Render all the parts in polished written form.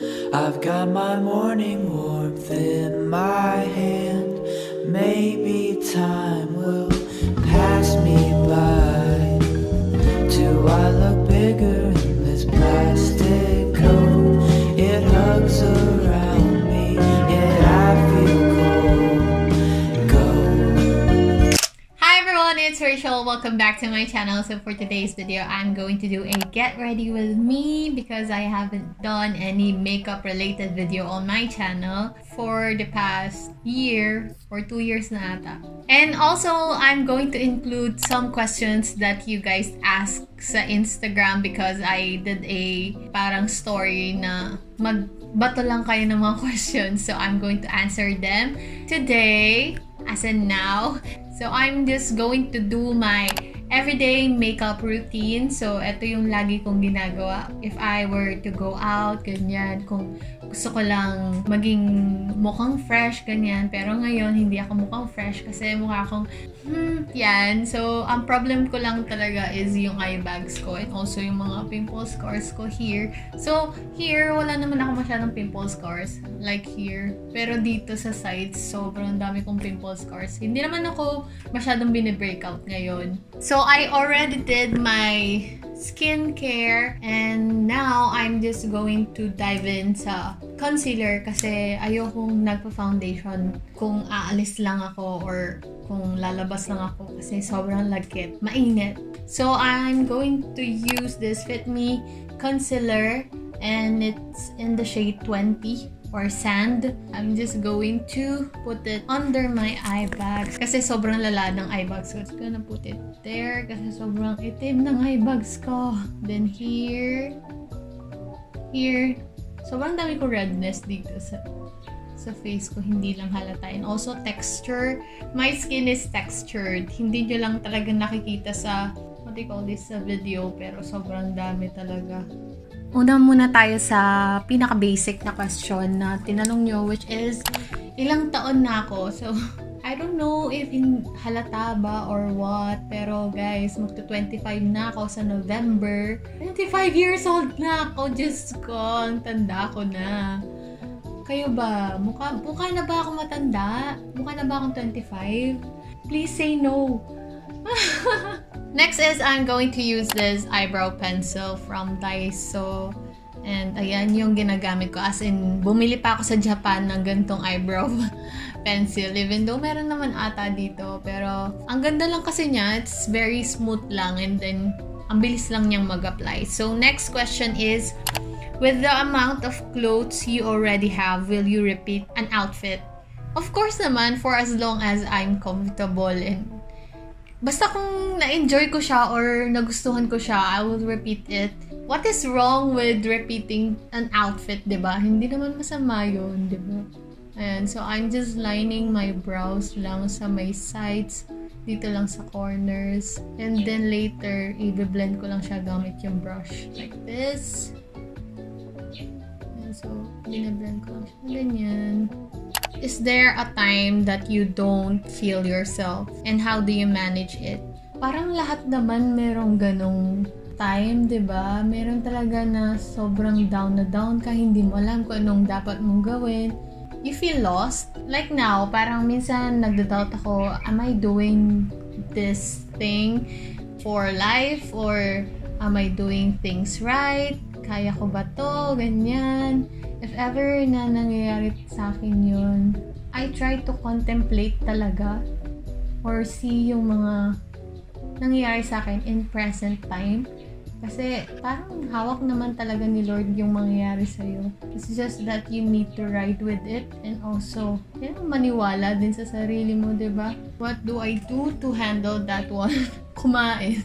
I've got my morning warmth in my hand. Maybe time will pass me by. Do I look bigger in this plastic coat? It hugs around me, yet I feel cold. Hi everyone, it's Rachel. Welcome back to my channel. So for today's video, I'm going to do a get ready with me because I haven't done any makeup related video on my channel for the past year or 2 years na ata. And also, I'm going to include some questions that you guys asked sa Instagram because I did a parang story na magbato lang kayo ng mga questions. So I'm going to answer them today, as in now. So I'm just going to do my everyday makeup routine. So ito yung lagi kong ginagawa. If I were to go out, ganyan. Kung gusto ko lang maging mukhang fresh, ganyan. Pero ngayon, hindi ako mukhang fresh kasi mukha akong, yan. So, ang problem ko lang talaga is yung eye bags ko and also yung mga pimple scars ko here. So, here, wala naman ako masyadong pimple scars. Like here. Pero dito sa sides, sobrang dami kong pimple scars. Hindi naman ako masyadong bine-breakout ngayon. So, I already did my skincare and now I'm just going to dive in sa concealer kasi ayokong nagpa-foundation kung aalis lang ako or kung lalabas lang ako kasi sobrang lagkit, mainit. So I'm going to use this Fit Me concealer and it's in the shade 20 or sand. I'm just going to put it under my eye bags kasi sobrang lala ng eye bags ko. So, I'm gonna put it there kasi sobrang itim ng eye bags ko. Then here, sobrang dami ko redness dito sa face ko, hindi lang halata. And also texture, my skin is textured. Hindi nyo lang talaga nakikita sa, what do you call this, sa video, pero sobrang dami talaga. Una muna tayo sa pinaka-basic na question na tinanong nyo, which is, ilang taon na ako? So, I don't know if halata ba or what, pero guys, magto-25 na ako sa November. 25 years old na ako, Diyos ko, ang tanda ko na. Kayo ba? Mukha na ba ako matanda? Mukha na ba akong 25? Please say no. Next is, I'm going to use this eyebrow pencil from Daiso. And ayan yung ginagamit ko. As in, bumili pa ako sa Japan ng gantong eyebrow pencil. Even though meron naman ata dito. Pero ang ganda lang kasi niya. It's very smooth lang. And then, ang bilis lang niyang mag-apply. So, next question is, with the amount of clothes you already have, will you repeat an outfit? Of course naman, for as long as I'm comfortable and basta kung na-enjoy ko siya or nagustuhan ko siya, I will repeat it. What is wrong with repeating an outfit, diba? Hindi naman masama yun, diba? Ayan, so I'm just lining my brows lang sa my sides, dito lang sa corners. And then later, i-blend ko lang siya gamit yung brush. Like this. Ayan, so, binablend ko lang siya. Ganyan. Is there a time that you don't feel yourself? And how do you manage it? Parang lahat naman merong ganong time, diba? Meron talaga na sobrang down na down ka, hindi mo alam kung anong dapat mong gawin. You feel lost. Like now, parang minsan nagda-doubt ako, am I doing this thing for life? Or am I doing things right? Kaya ko ba to? Ganyan. If ever na nangyayari sa akin yun, I try to contemplate talaga or see yung mga nangyayari sa akin in present time. Kasi parang hawak naman talaga ni Lord yung mangyayari sa'yo. It's just that you need to ride with it and also maniwala din sa sarili mo, diba? What do I do to handle that one? Kumain.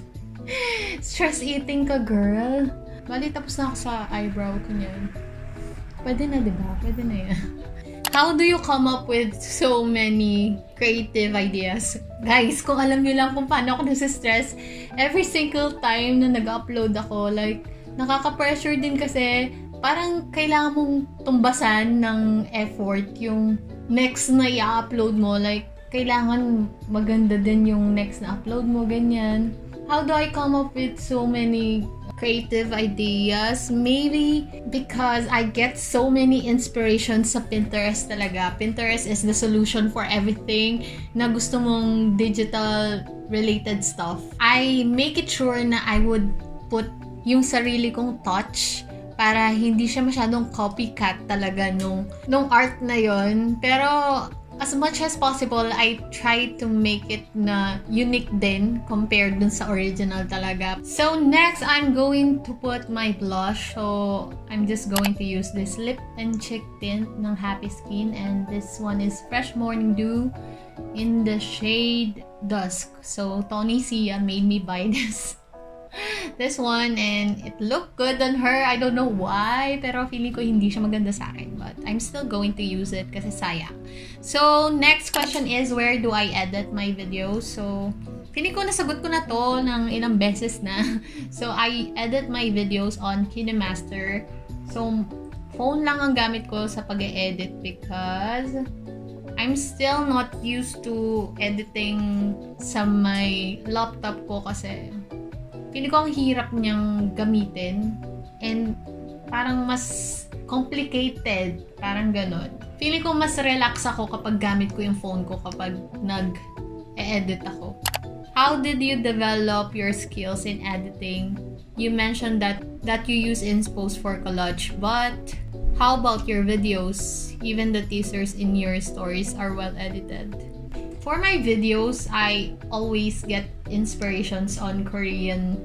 Stress eating ka, girl. Bali, tapos na ako sa eyebrow ko niyan. Pwede na, diba? Pwede na yan. How do you come up with so many creative ideas? Guys, kung alam nyo lang kung paano ako nasa-stress, every single time na nag-upload ako, like, nakaka-pressure din kasi parang kailangan mong tumbasan ng effort yung next na i-upload mo. Like, kailangan maganda din yung next na upload mo, ganyan. How do I come up with so many creative ideas. Maybe because I get so many inspirations sa Pinterest talaga. Pinterest is the solution for everything na gusto mong digital related stuff. I make it sure na I would put yung sarili kong touch para hindi siya masyadong copycat talaga nung art na yon. Pero as much as possible, I try to make it na unique din compared dun sa original talaga. So next, I'm going to put my blush. So I'm just going to use this lip and cheek tint ng Happy Skin, and this one is Fresh Morning Dew in the shade Dusk. So Tony Sia made me buy this one, and it looked good on her. I don't know why, pero feeling ko hindi siya maganda sa akin, but I'm still going to use it kasi sayang. So next question is, where do I edit my videos? So feeling ko nasagot ko na to ng ilang beses na. So I edit my videos on KineMaster. So phone lang ang gamit ko sa pag-edit because I'm still not used to editing sa my laptop ko kasi feeling ko ang hirap niyang gamitin and parang mas complicated, parang ganon. Feeling ko mas relax ako kapag gamit ko yung phone ko kapag nag-e-edit ako. How did you develop your skills in editing? You mentioned that you use Inspo for collage, but how about your videos? Even the teasers in your stories are well edited. For my videos, I always get inspirations on Korean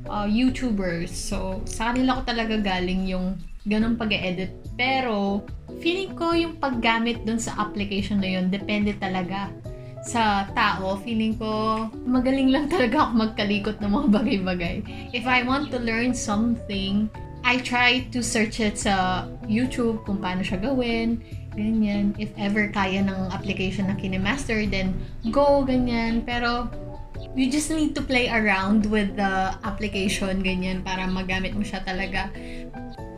YouTubers. So, sa kanila ko talaga galing yung ganong pag-edit. Pero, feeling ko yung paggamit dun sa application na yun, depende talaga sa tao. Feeling ko, magaling lang talaga ako magkalikot ng mga bagay-bagay. If I want to learn something, I try to search it sa YouTube kung paano siya gawin. Ganyan. If ever kaya ng application na KineMaster, then go, ganyan. Pero, you just need to play around with the application, ganyan, para magamit mo siya talaga.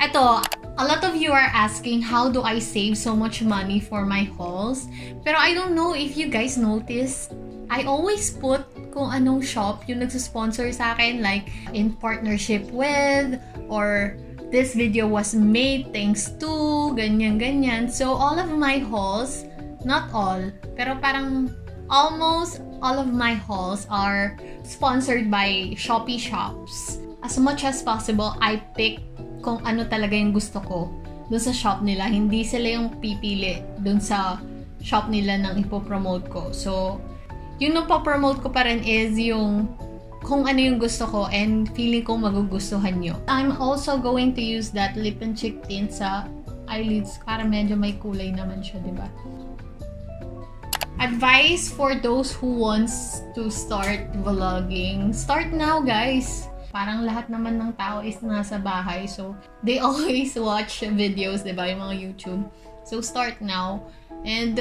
Eto, a lot of you are asking, how do I save so much money for my hauls? Pero I don't know if you guys notice, I always put kung anong shop yung nagsusponsor sa akin, like in partnership with, or this video was made thanks to, ganyan. So, all of my hauls, not all, pero parang almost all of my hauls are sponsored by Shopee shops. As much as possible, I pick kung ano talaga yung gusto ko dun sa shop nila. Hindi sila yung pipili dun sa shop nila nang ipopromote ko. So, yung napopromote ko pa rin is yung kung ano yung gusto ko and feeling ko magugustuhan nyo. I'm also going to use that lip and cheek tint sa eyelids para medyo may kulay naman siya, diba? Advice for those who wants to start vlogging. Start now, guys! Parang lahat naman ng tao is nasa bahay, so they always watch videos, diba? Yung mga YouTube. So start now. And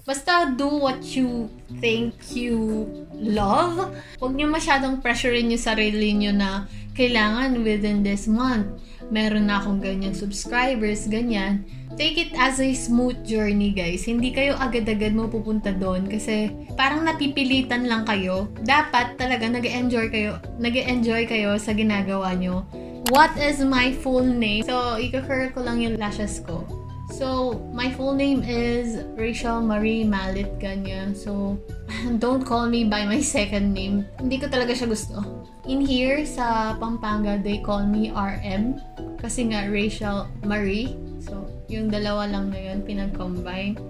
basta do what you think you love. Huwag niyo masyadong pressurein yung sarili niyo na kailangan within this month meron na akong ganyang subscribers, ganyan. Take it as a smooth journey, guys. Hindi kayo agad-agad mapupunta doon kasi parang napipilitan lang kayo. Dapat talaga nag-enjoy kayo sa ginagawa nyo. What is my full name? So, i-curl ko lang yung lashes ko. So, my full name is Rachel Marie Malit, ganyan. So, don't call me by my second name. Hindi ko talaga siya gusto. In here, sa Pampanga, they call me RM. Kasi nga, Rachel Marie. So, yung dalawa lang na yun, pinag-combine.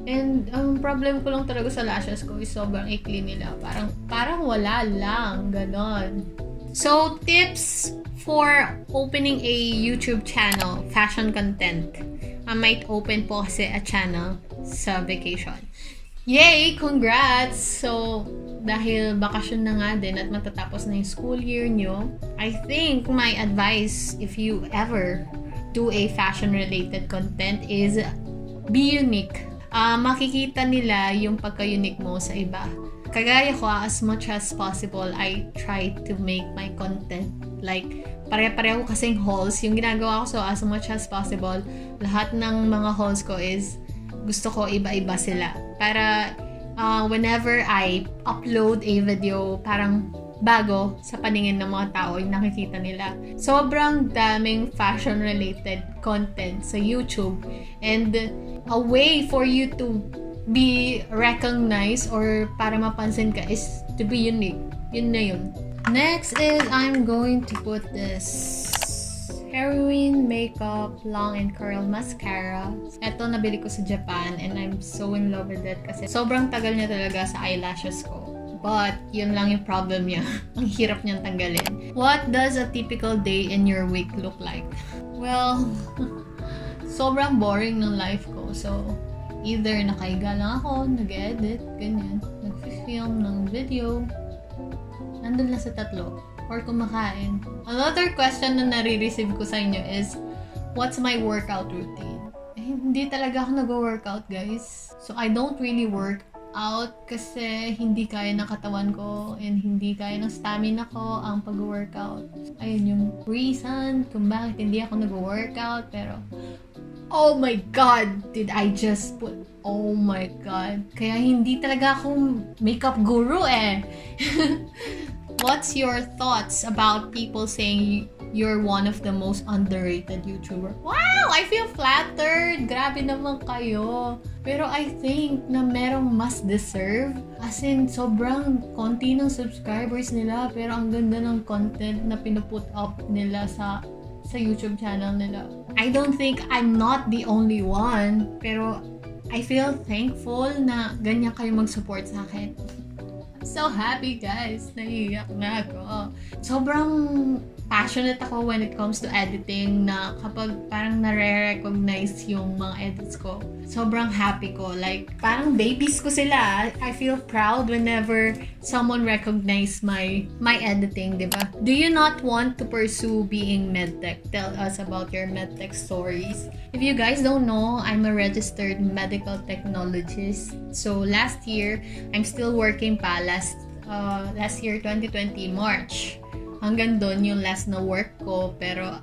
And, ang problem ko lang talaga sa lashes ko is sobrang ikli nila. Parang wala lang, ganon. So, tips for opening a YouTube channel, fashion content. I might open po kasi a channel sa vacation. Yay! Congrats! So, dahil bakasyon na nga din at matatapos na yung school year nyo, I think my advice if you ever do a fashion-related content is be unique. Makikita nila yung pagka-unique mo sa iba. Kagaya ko, as much as possible, I try to make my content like pare-pareho kasing hauls yung ginagawa ko. So as much as possible, lahat ng mga hauls ko is gusto ko iba-iba sila para whenever I upload a video, parang bago sa paningin ng mga tao yung nakikita nila. Sobrang daming fashion-related content sa YouTube, and a way for you to be recognized or para mapansin ka is to be unique. Yun na yun. Next is I'm going to put this Careline Makeup Long and Curl Mascara. Ito, nabili ko sa Japan and I'm so in love with it kasi sobrang tagal niya talaga sa eyelashes ko. But, yun lang yung problem niya. Ang hirap niyang tanggalin. What does a typical day in your week look like? Well, sobrang boring ng life ko. So, either nakahiga lang ako, nag-edit, ganyan. Nag-film ng video. Nandun lang sa tatlo. Or kumakain. Another question na nare-receive ko sa inyo is, what's my workout routine? Eh, hindi talaga ako nag-workout, guys. So, I don't really work out kasi hindi kaya ng katawan ko and hindi kaya ng stamina ko ang pag-workout. Ayun yung reason kung bakit hindi ako nag-workout. Pero, oh my God! Did I just put... Oh my God! Kaya hindi talaga akong makeup guru eh. What's your thoughts about people saying you're one of the most underrated YouTuber? Wow! I feel flattered! Grabe naman kayo. Pero I think na merong mas deserve. As in, sobrang konti ng subscribers nila pero ang ganda ng content na pinuput up nila sa YouTube channel nila. I don't think I'm not the only one. Pero I feel thankful na ganyan kayo mag-support sa akin. So happy, guys. Naiiyak na ako. Sobrang passionate ako when it comes to editing na kapag parang nare-recognize yung mga edits ko. Sobrang happy ko. Like, parang babies ko sila. I feel proud whenever someone recognize my editing, di ba? Do you not want to pursue being medtech? Tell us about your medtech stories. If you guys don't know, I'm a registered medical technologist. So last year, I'm still working pa. Last year, 2020, March. Hanggang doon yung last na work ko. Pero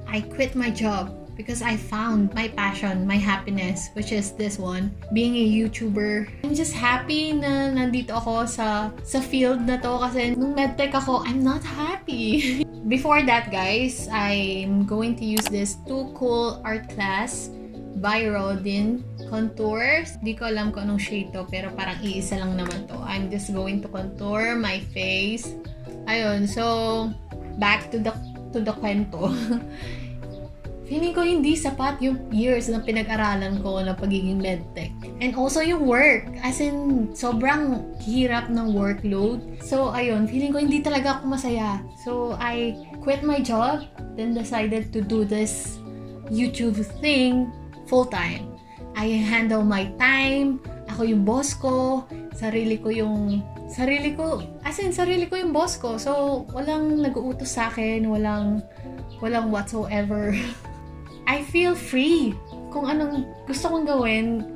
I quit my job because I found my passion, my happiness, which is this one, being a YouTuber. I'm just happy na nandito ako sa field na to kasi nung medtech ako, I'm not happy. Before that, guys, I'm going to use this Too Cool art class by Rodin Contours. Di ko alam kung anong shade to, pero parang iisa lang naman to. I'm just going to contour my face. Ayun, so back to the kwento. Feeling ko hindi sapat yung years na pinag-aralan ko na pagiging medtech. And also yung work. As in, sobrang hirap ng workload. So, ayun, feeling ko hindi talaga ako masaya. So, I quit my job, then decided to do this YouTube thing full-time. I handle my time. Ako yung boss ko. Sarili ko yung boss ko. So, walang nag-uutos sa akin. Walang whatsoever. I feel free. Kung anong gusto kong gawin,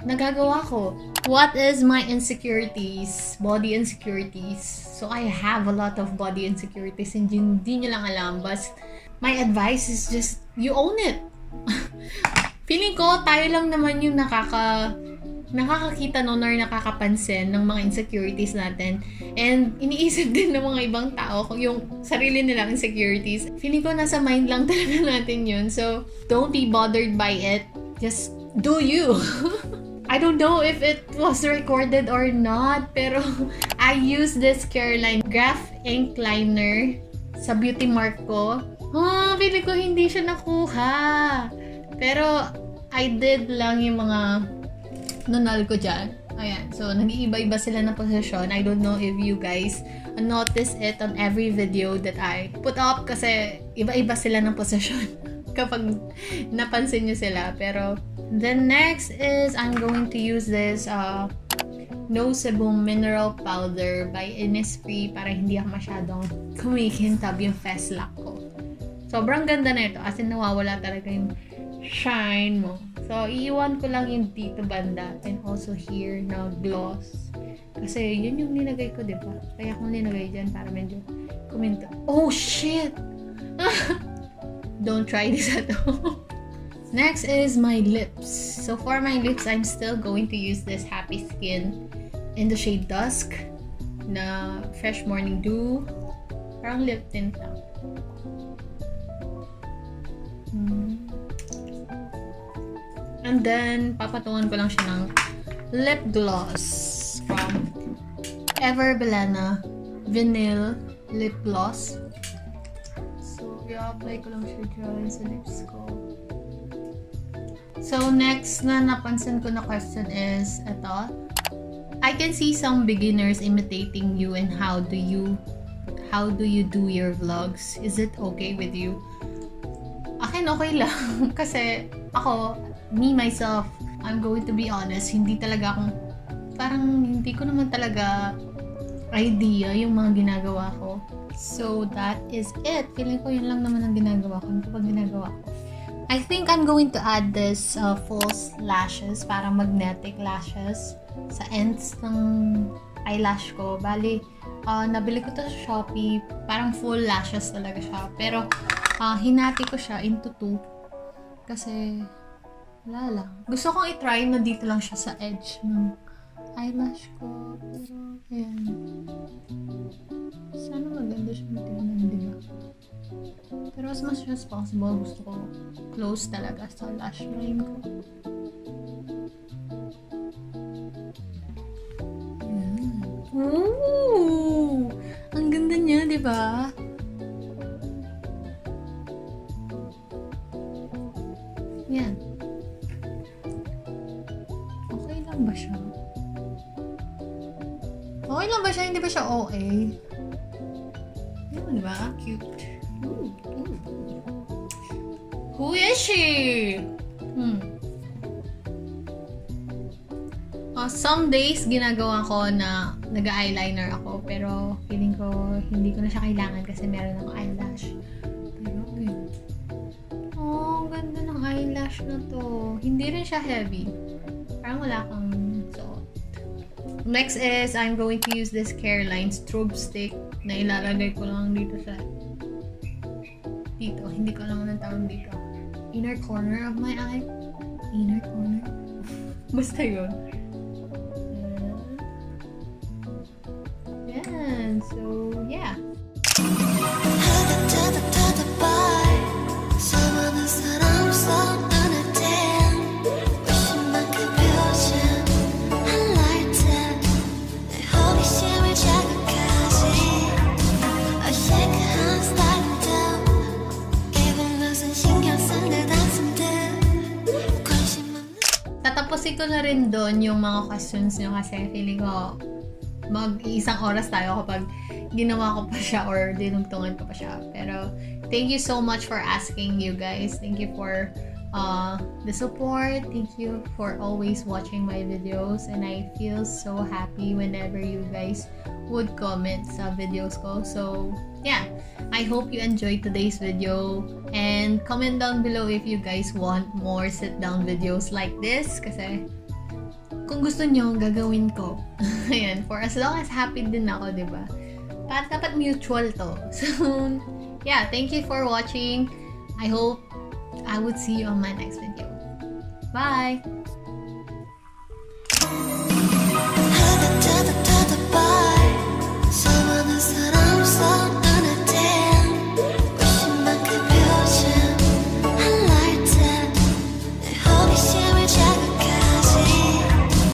nagagawa ko. What is my insecurities? Body insecurities. So, I have a lot of body insecurities. Hindi nyo lang alam. But my advice is just, you own it. Feeling ko, tayo lang naman yung nakakakita nun or nakakapansin ng mga insecurities natin. And iniisip din ng mga ibang tao kung yung sarili nilang insecurities. Feeling ko nasa mind lang talaga natin yun. So, don't be bothered by it. Just do you. I don't know if it was recorded or not, pero I used this Careline Graph Ink Liner sa beauty mark ko. Feeling ko hindi siya nakuha. Pero, I did lang yung mga nunal ko dyan. Ayan. So, nag-iiba-iba sila na posisyon. I don't know if you guys notice it on every video that I put up kasi iba-iba sila ng posisyon kapag napansin nyo sila. Pero, the next is I'm going to use this No Sebum Mineral Powder by Innisfree para hindi ako masyadong kumikintab yung face lock ko. Sobrang ganda na ito. As in, nawawala talaga yung shine mo. So, iiwan ko lang yung dito banda and also here na gloss. Kasi yun yung nilagay ko, diba? Kaya akong nilagay dyan para medyo kuminto. Oh, shit! Don't try this at home. Next is my lips. So, for my lips, I'm still going to use this Happy Skin in the shade Dusk. na Fresh Morning Dew. Parang lip tint lang. And then, papatungan ko lang siya ng lip gloss from Ever Belena Vinyl Lip Gloss. So, i-apply ko lang siya dyan sa lips ko. So, next na napansin ko na question is, ito. I can see some beginners imitating you and how do you do your vlogs? Is it okay with you? Akin okay lang. Kasi ako, me myself, I'm going to be honest, hindi talaga akong, parang hindi ko naman talaga idea yung mga ginagawa ko. So, that is it. Feeling ko yun lang naman ang ginagawa ko. Kapag ginagawa ko. I think I'm going to add this false lashes, parang magnetic lashes sa ends ng eyelash ko. Bali, nabili ko to sa Shopee. Parang full lashes talaga siya. Pero, hinati ko siya into 2. Kasi, wala lang. Gusto kong i-try na dito lang siya sa edge ng eyelash ko. Pero, ayan. Sana maganda siya matignan, di ba? Pero as much as possible, gusto ko close talaga sa lash line ko. Ayan. Ooh! Ang ganda niya, di ba? Yan. Okay lang ba siya? Okay lang ba siya? Hindi ba siya OA? Yan, di ba? Cute. Ooh. Who is she? Some days, ginagawa ko na nag-eyeliner ako. Pero, feeling ko, hindi ko na siya kailangan kasi meron akong eyelash. Pero, yun. Oh, ganda ng eyelash na to. Hindi rin siya heavy. Parang wala kang suot. Next is, I'm going to use this Careline strobe stick na ilalagay ko lang dito sa dito. Hindi ko alam anong tawag dito. Inner corner of my eye. Inner corner. Basta yun. Yan. So, yeah. Tatapusin ko na rin doon yung mga questions nyo kasi feeling ko mag-iisang oras tayo kapag ginawa ko pa siya or dinugtungan ko pa siya. Pero thank you so much for asking, you guys. Thank you for the support. Thank you for always watching my videos, and I feel so happy whenever you guys would comment sa videos ko. So yeah, I hope you enjoyed today's video, and comment down below if you guys want more sit down videos like this kasi kung gusto nyo, gagawin ko. Ayan, for as long as happy din ako, diba? Dapat mutual to. So, yeah, thank you for watching. I hope I would see you on my next video. Bye!